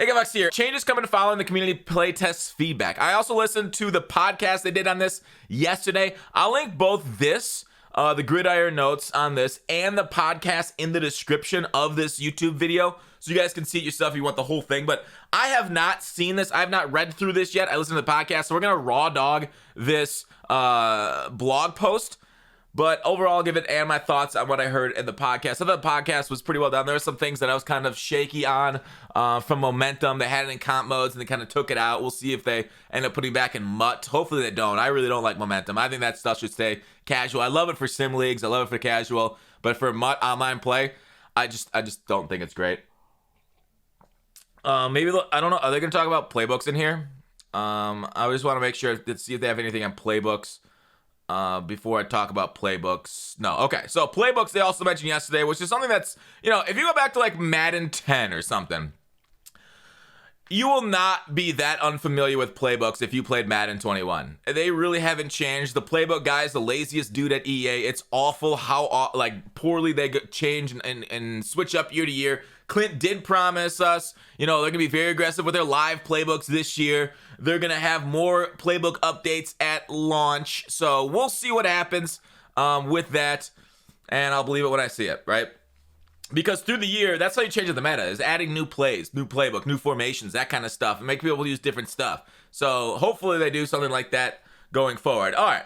Hey, Gavax here. Changes coming to follow in the community playtest feedback. I also listened to the podcast they did on this yesterday. I'll link both this, the Gridiron notes on this, and the podcast in the description of this YouTube video, so you guys can see it yourself if you want the whole thing. But I have not seen this. I have not read through this yet. I listened to the podcast, so we're going to raw dog this blog post. But overall, I'll give it and my thoughts on what I heard in the podcast. I thought the podcast was pretty well done. There were some things that I was kind of shaky on from momentum. They had it in comp modes and they kind of took it out. We'll see if they end up putting back in MUT. Hopefully they don't. I really don't like momentum. I think that stuff should stay casual. I love it for sim leagues. I love it for casual. But for MUT online play, I just don't think it's great. Maybe, I don't know. Are they going to talk about playbooks in here? I just want to make sure to see if they have anything on playbooks. Before I talk about playbooks. No, okay. So playbooks, they also mentioned yesterday, which is something that's, if you go back to like Madden 10 or something, you will not be that unfamiliar with playbooks if you played Madden 21. They really haven't changed. The playbook guy is the laziest dude at EA. It's awful how poorly they change and switch up year to year. Clint did promise us, they're going to be very aggressive with their live playbooks this year. They're going to have more playbook updates at launch. So we'll see what happens with that. And I'll believe it when I see it, right? Because through the year, that's how you change the meta, is adding new plays, new playbook, new formations, that kind of stuff, and make people use different stuff. So hopefully they do something like that going forward. All right.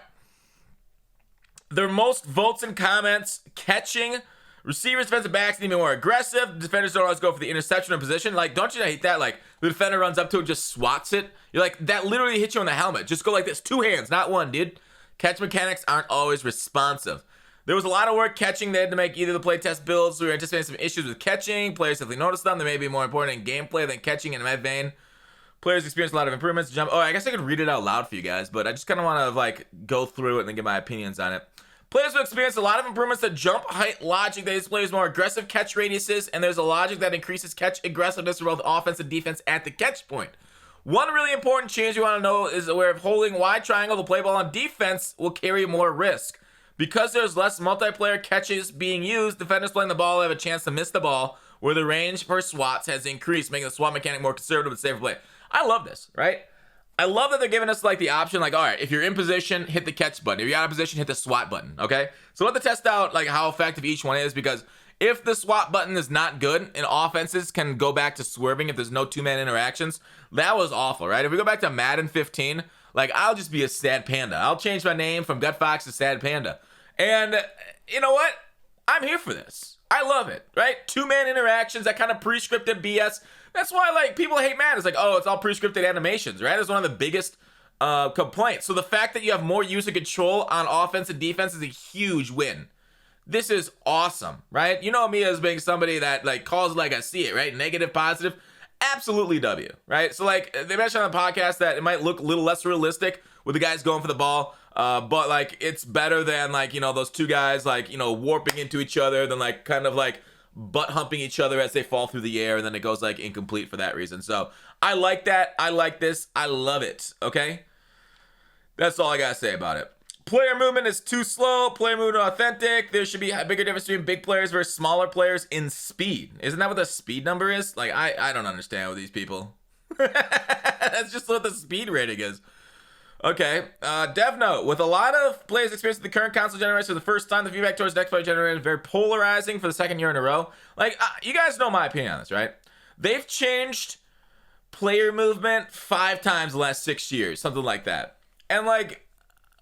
Their most votes and comments, catching. Receivers, defensive backs need to be more aggressive. Defenders don't always go for the interception or position. Like, don't you hate that? Like, the defender runs up to it and just swats it. You're like, that literally hits you on the helmet. Just go like this. 2 hands, not one, dude. Catch mechanics aren't always responsive. There was a lot of work catching. They had to make either the playtest builds. We were anticipating some issues with catching. Players definitely noticed them. They may be more important in gameplay than catching in that vein. Players experienced a lot of improvements. Jump. Oh, I guess I could read it out loud for you guys, but I just kind of want to go through it and then give my opinions on it. Players will experience a lot of improvements to jump height logic that displays more aggressive catch radiuses, and there's a logic that increases catch aggressiveness for both offense and defense at the catch point. One really important change you want to know is where if holding wide triangle to play ball on defense will carry more risk. Because there's less multiplayer catches being used, defenders playing the ball have a chance to miss the ball, where the range for swats has increased, making the swat mechanic more conservative and safer play. I love this, right? I love that they're giving us the option, all right, if you're in position, hit the catch button. If you're out of position, hit the SWAT button, okay? So let the test out how effective each one is, because if the SWAT button is not good and offenses can go back to swerving if there's no 2-man interactions, that was awful, right? If we go back to Madden 15, I'll just be a sad panda. I'll change my name from Gut Fox to Sad Panda. And you know what? I'm here for this. I love it, right? 2-man interactions, that kind of pre-scripted BS. That's why people hate Madden. It's it's all pre-scripted animations, right? It's one of the biggest complaints. So the fact that you have more user control on offense and defense is a huge win. This is awesome, right? You know me as being somebody that calls it like I see it, right? Negative, positive, absolutely W, right? So they mentioned on the podcast that it might look a little less realistic with the guys going for the ball, but it's better than those 2 guys warping into each other than butt humping each other as they fall through the air, and then it goes incomplete for that reason. So I like that. I like this. I love it. Okay, that's all I gotta say about it. Player movement is too slow. Player movement authentic. There should be a bigger difference between big players versus smaller players in speed. Isn't that what the speed number is? I don't understand with these people. That's just what the speed rating is. Okay, dev note, with a lot of players experiencing the current console generation for the first time, the feedback towards next player generation is very polarizing for the 2nd year in a row. You guys know my opinion on this, right? They've changed player movement 5 times in the last 6 years, something like that. And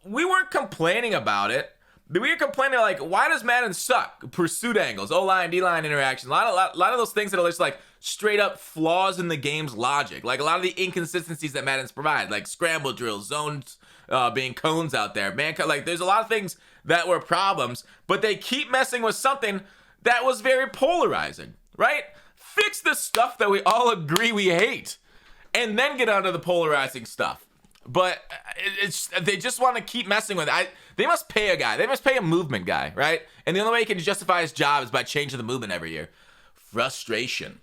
we weren't complaining about it. We were complaining why does Madden suck? Pursuit angles, O-line, D-line interaction, a lot of those things that are just straight up flaws in the game's logic. A lot of the inconsistencies that Madden's provide, scramble drills, zones being cones out there. There's a lot of things that were problems, but they keep messing with something that was very polarizing, right? Fix the stuff that we all agree we hate, and then get onto the polarizing stuff. But they just want to keep messing with it. They must pay a guy. They must pay a movement guy, right? And the only way he can justify his job is by changing the movement every year. Frustration.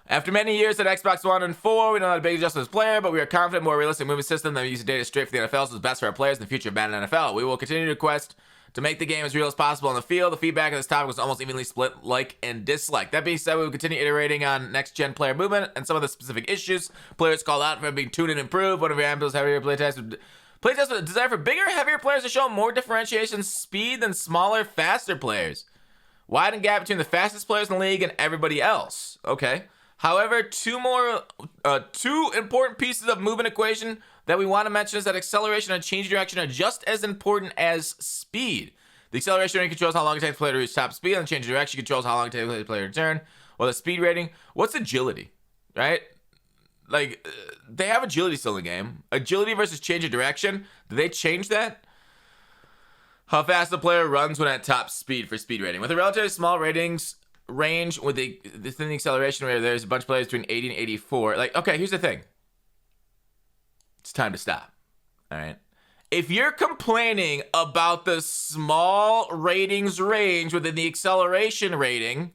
After many years at Xbox One and 4, we know not a big adjustment as player, but we are confident more realistic movement system that uses data straight for the NFL, so it's best for our players in the future of Madden NFL. We will continue to request to make the game as real as possible on the field. The feedback on this topic was almost evenly split like and dislike. That being said, we will continue iterating on next-gen player movement and some of the specific issues players called out for being tuned and improved. One of your ambulance heavier playtest with desire for bigger, heavier players to show more differentiation, speed than smaller, faster players. Widen gap between the fastest players in the league and everybody else. Okay. However, two important pieces of movement equation that we want to mention is that acceleration and change direction are just as important as speed. The acceleration rating controls how long it takes the player to reach top speed, and the change of direction controls how long it takes the player to return. Well, the speed rating, what's agility, right? Like, they have agility still in the game. Agility versus change of direction, do they change that? How fast the player runs when at top speed for speed rating. With a relatively small ratings range with the acceleration rate, there's a bunch of players between 80 and 84. Like, okay, here's the thing. It's time to stop. All right. If you're complaining about the small ratings range within the acceleration rating,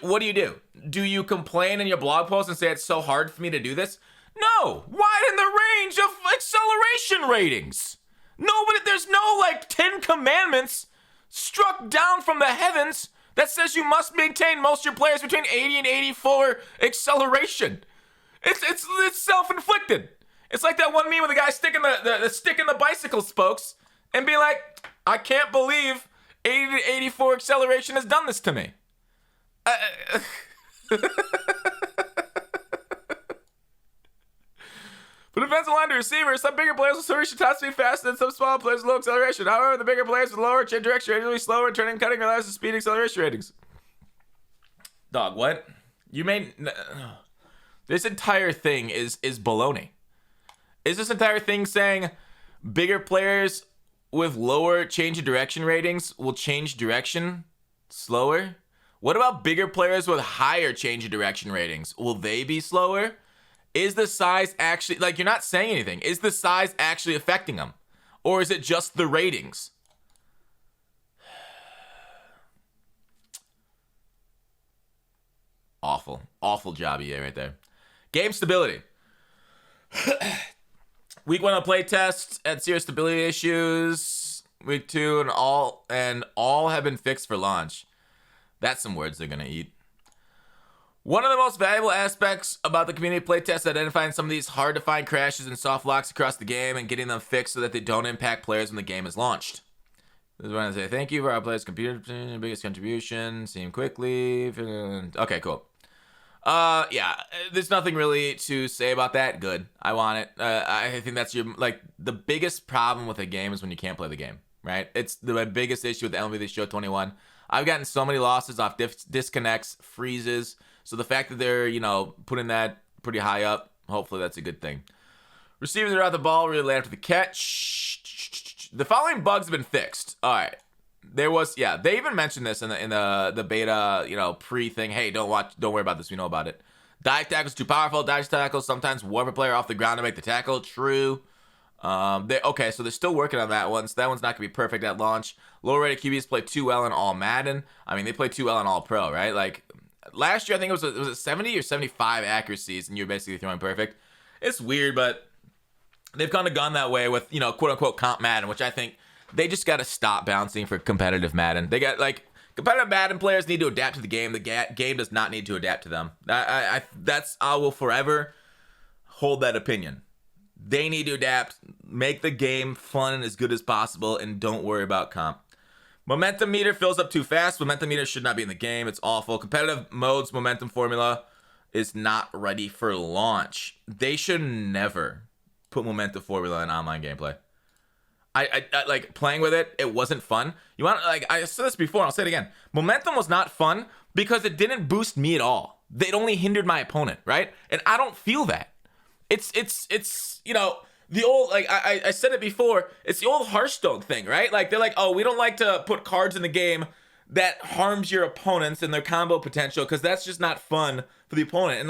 what do? Do you complain in your blog post and say it's so hard for me to do this? No. Widen the range of acceleration ratings. Nobody, there's no like 10 commandments struck down from the heavens that says you must maintain most of your players between 80 and 84 acceleration. It's self-inflicted. It's like that one meme with the guy sticking the stick in the bicycle spokes and be like, I can't believe 80 to 84 acceleration has done this to me. For defensive line to receiver, some bigger players with acceleration top speed faster than some smaller players with low acceleration. However, the bigger players with lower change direction rating, slower, turning, cutting, or less speed acceleration ratings. Dog, what? You made... This entire thing is baloney. Is this entire thing saying bigger players with lower change of direction ratings will change direction slower? What about bigger players with higher change of direction ratings? Will they be slower? Is the size actually, like, you're not saying anything. Is the size actually affecting them? Or is it just the ratings? Awful job EA right there. Game stability. Week 1 of playtest had serious stability issues. Week 2 and all have been fixed for launch. That's some words they're gonna eat. One of the most valuable aspects about the community playtest is identifying some of these hard to find crashes and soft locks across the game and getting them fixed so that they don't impact players when the game is launched. This is when I say thank you for our players' computer biggest contribution. See him quickly. Okay, cool. Yeah, there's nothing really to say about that. Good. I want it. I think that's the biggest problem with a game is when you can't play the game, right? It's the biggest issue with MLB The Show 21. I've gotten so many losses off disconnects, freezes. So the fact that they're, putting that pretty high up, hopefully that's a good thing. Receivers are out the ball really late after the catch. The following bugs have been fixed. All right. They even mentioned this in the beta, pre-thing. Hey, don't worry about this. We know about it. Dive tackles too powerful. Dive tackles sometimes warp a player off the ground to make the tackle. True. So they're still working on that one. So that one's not gonna be perfect at launch. Lower rated QBs play too well in all Madden. I mean, they play too well in all Pro, right? Like last year, I think it was 70 or 75 accuracies, and you're basically throwing perfect. It's weird, but they've kind of gone that way with quote unquote comp Madden, which I think they just got to stop bouncing for competitive Madden. They got competitive Madden players need to adapt to the game. The game does not need to adapt to them. I will forever hold that opinion. They need to adapt, make the game fun and as good as possible, and don't worry about comp. Momentum meter fills up too fast. Momentum meter should not be in the game. It's awful. Competitive modes momentum formula is not ready for launch. They should never put momentum formula in online gameplay. I like playing with it. It wasn't fun. I said this before, and I'll say it again. Momentum was not fun because it didn't boost me at all. It only hindered my opponent, right? And I don't feel that. It's the old, I said it before, it's the old Hearthstone thing, right? Like, they're like, oh, we don't like to put cards in the game that harms your opponents and their combo potential because that's just not fun for the opponent.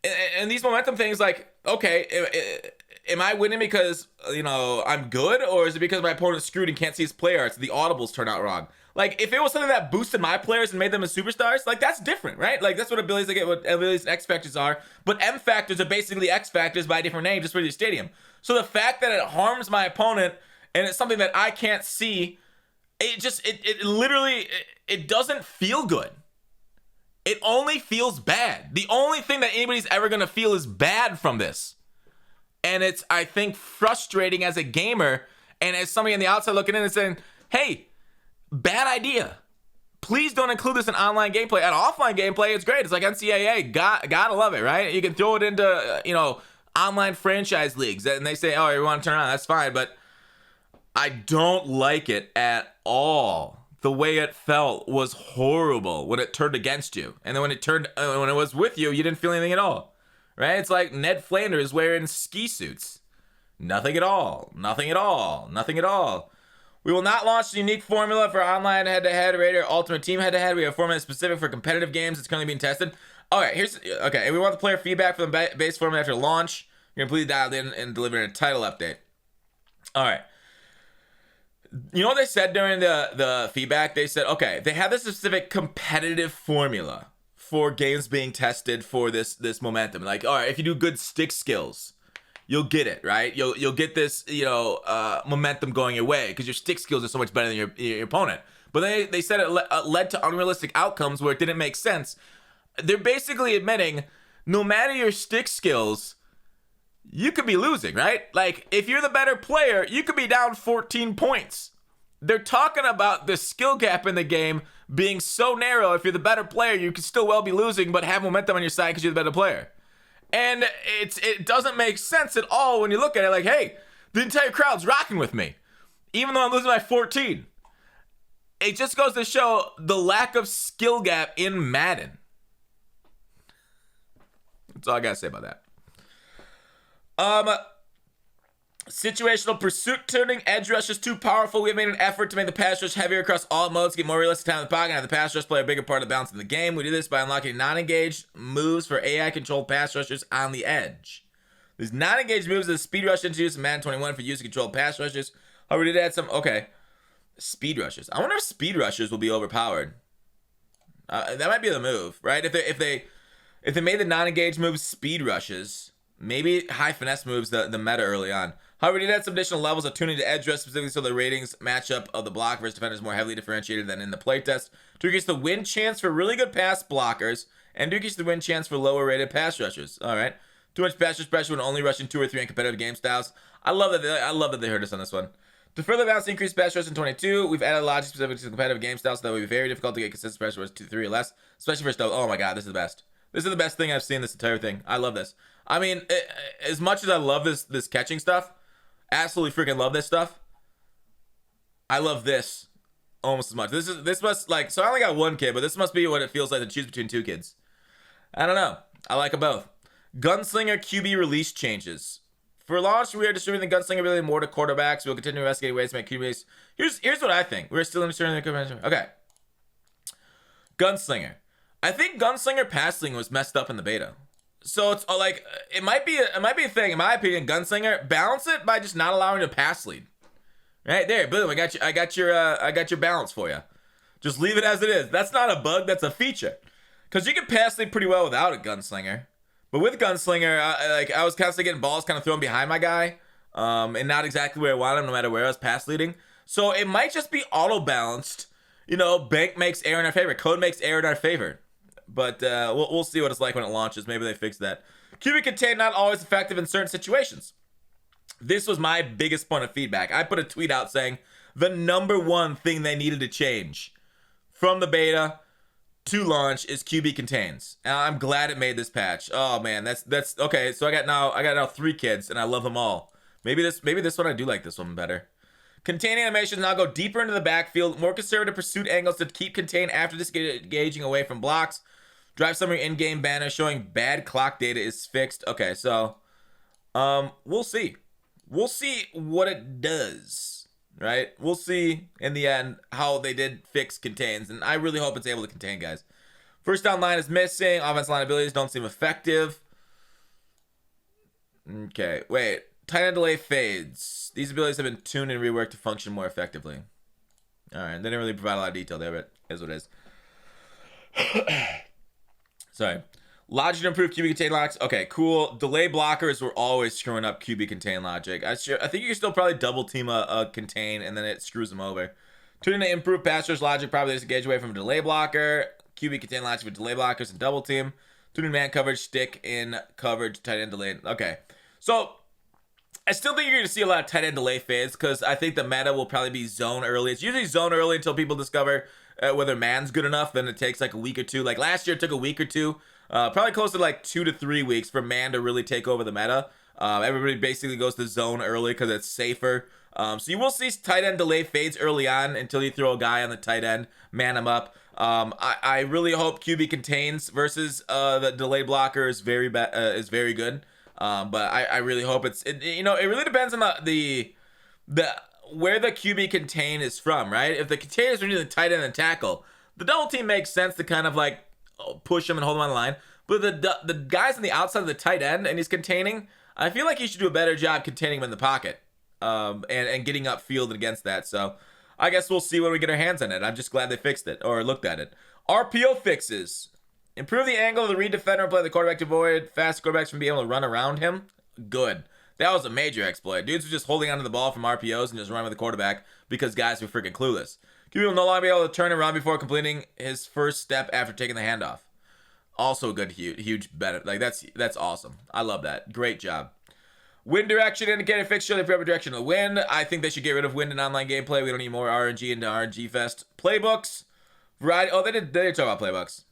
And these momentum things, okay, am I winning because, I'm good, or is it because my opponent's screwed and can't see his play arts? The audibles turn out wrong. Like, if it was something that boosted my players and made them as superstars, that's different, right? Like, that's what abilities what abilities and X factors are. But M factors are basically X factors by a different name, just for your stadium. So the fact that it harms my opponent and it's something that I can't see. It literally, it doesn't feel good. It only feels bad. The only thing that anybody's ever going to feel is bad from this. And it's, I think, frustrating as a gamer and as somebody on the outside looking in and saying, hey, bad idea. Please don't include this in online gameplay. And offline gameplay, it's great. It's like NCAA. Gotta love it, right? You can throw it into, online franchise leagues. And they say, oh, you want to turn it on. That's fine. But I don't like it at all. The way it felt was horrible when it turned against you. And then when it was with you, you didn't feel anything at all. Right? It's like Ned Flanders wearing ski suits. Nothing at all. Nothing at all. Nothing at all. We will not launch the unique formula for online head-to-head, Raider Ultimate Team head-to-head. We have a formula specific for competitive games. It's currently being tested. All right, okay. And we want the player feedback for the base formula after launch. You're completely dialed in and delivering a title update. All right. You know what they said during the feedback? They said, okay, they have this specific competitive formula for games being tested for this momentum. Like, all right, if you do good stick skills, you'll get it, right? You'll get this, momentum going your way because your stick skills are so much better than your opponent. But they said it led to unrealistic outcomes where it didn't make sense. They're basically admitting, no matter your stick skills, you could be losing, right? Like, if you're the better player, you could be down 14 points. They're talking about the skill gap in the game being so narrow. If you're the better player, you could still well be losing, but have momentum on your side because you're the better player. And it doesn't make sense at all when you look at it like, hey, the entire crowd's rocking with me, even though I'm losing by 14. It just goes to show the lack of skill gap in Madden. That's all I gotta say about that. Situational pursuit turning. Edge rush is too powerful. We have made an effort to make the pass rush heavier across all modes, get more realistic time in the pocket, and have the pass rush play a bigger part of the balance of the game. We do this by unlocking non-engaged moves for AI-controlled pass rushers on the edge. These non-engaged moves are the speed rush introduced in Madden 21 for user-controlled pass rushers. Oh, we did add some. Okay, speed rushers. I wonder if speed rushers will be overpowered. That might be the move, right? If they made the non-engaged moves speed rushes. Maybe high finesse moves the meta early on. However, we did add some additional levels of tuning to edge rush, specifically so the ratings matchup of the block versus defender is more heavily differentiated than in the playtest, to increase the win chance for really good pass blockers and to increase the win chance for lower rated pass rushers. All right. Too much pass rush pressure when only rushing 2 or 3 in competitive game styles. I love that they heard us on this one. To further balance the increased pass rush in 22, we've added logic specific to competitive game styles so that it will be very difficult to get consistent pressure rush 2, 3 or less, especially for stuff. Oh my god, this is the best. This is the best thing I've seen this entire thing. I love this. I mean, as much as I love this catching stuff, absolutely freaking love this stuff, I love this almost as much. This must, like, so I only got one kid, but this must be what it feels like to choose between 2 kids. I don't know. I like them both. Gunslinger QB release changes. For launch, we are distributing the Gunslinger ability more to quarterbacks. We'll continue investigating ways to make QBs. Here's what I think. We're still distributing the okay. Gunslinger. I think Gunslinger passing was messed up in the beta. So it's like it might be a thing in my opinion. Gunslinger, balance it by just not allowing a pass lead. Right there, boom! I got your balance for you. Just leave it as it is. That's not a bug. That's a feature. Because you can pass lead pretty well without a Gunslinger. But with Gunslinger, I was constantly getting balls kind of thrown behind my guy, and not exactly where I wanted him, no matter where I was pass leading. So it might just be auto balanced. Bank makes error in our favor. Code makes error in our favor. But we'll see what it's like when it launches. Maybe they fix that. QB contain not always effective in certain situations. This was my biggest point of feedback. I put a tweet out saying the number one thing they needed to change from the beta to launch is QB contains. And I'm glad it made this patch. Oh man, that's okay. So I got now 3 kids and I love them all. Maybe this one I do like this one better. Contain animations now go deeper into the backfield, more conservative pursuit angles to keep contain after disengaging away from blocks. Drive summary in-game banner showing bad clock data is fixed. Okay, so we'll see. We'll see what it does, right? We'll see in the end how they did fix contains, and I really hope it's able to contain, guys. First down line is missing. Offense line abilities don't seem effective. Okay, wait. Tight end delay fades. These abilities have been tuned and reworked to function more effectively. All right, they didn't really provide a lot of detail there, but it is what it is. Sorry. Logic to improve QB contain locks. Okay, cool. Delay blockers were always screwing up QB contain logic. I think you can still probably double team a contain and then it screws them over. Tuning to improve pass rush logic, probably disengage away from a delay blocker. QB contain logic with delay blockers and double team. Tuning man coverage, stick in coverage, tight end delay. Okay, so I still think you're going to see a lot of tight end delay fades because I think the meta will probably be zone early. It's usually zone early until people discover whether man's good enough. Then it takes like a week or two. Like last year, it took a week or two. Probably close to like 2 to 3 weeks for man to really take over the meta. Everybody basically goes to zone early because it's safer. So you will see tight end delay fades early on until you throw a guy on the tight end, man him up. I really hope QB contains versus the delay blocker is very good. But I really hope it really depends on the where the QB contain is from, right? If the contain is from the tight end and tackle, the double team makes sense to kind of like push him and hold him on the line. But the guys on the outside of the tight end and he's containing, I feel like he should do a better job containing him in the pocket and getting upfield against that. So I guess we'll see when we get our hands on it. I'm just glad they fixed it or looked at it. RPO fixes. Improve the angle of the read defender and play the quarterback to avoid fast quarterbacks from being able to run around him. Good. That was a major exploit. Dudes were just holding onto the ball from RPOs and just running with the quarterback because guys were freaking clueless. QB will no longer be able to turn and run before completing his first step after taking the handoff. Also a good, huge benefit. Like that's awesome. I love that. Great job. Wind direction indicator fix show the proper direction of the wind. I think they should get rid of wind in online gameplay. We don't need more RNG into RNG fest. Playbooks. Variety. Oh, they did talk about playbooks.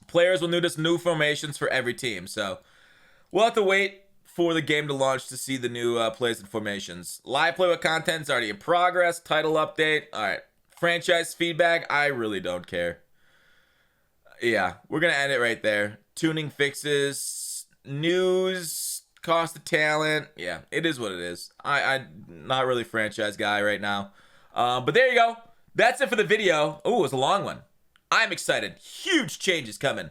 Players will notice new formations for every team. So we'll have to wait for the game to launch to see the new plays and formations. Live playbook content is already in progress. Title update. All right. Franchise feedback. I really don't care. Yeah, we're going to end it right there. Tuning fixes. News. Cost of talent. Yeah, it is what it is. I'm not really a franchise guy right now. But there you go. That's it for the video. Oh, it was a long one. I'm excited. Huge changes coming.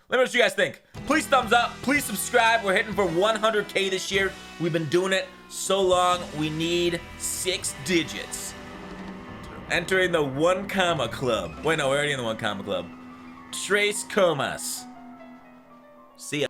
Let me know what you guys think. Please thumbs up. Please subscribe. We're hitting for 100K this year. We've been doing it so long. We need 6 digits. Entering the 1 comma club. Wait, no, we're already in the 1 comma club. Trace comas. See ya.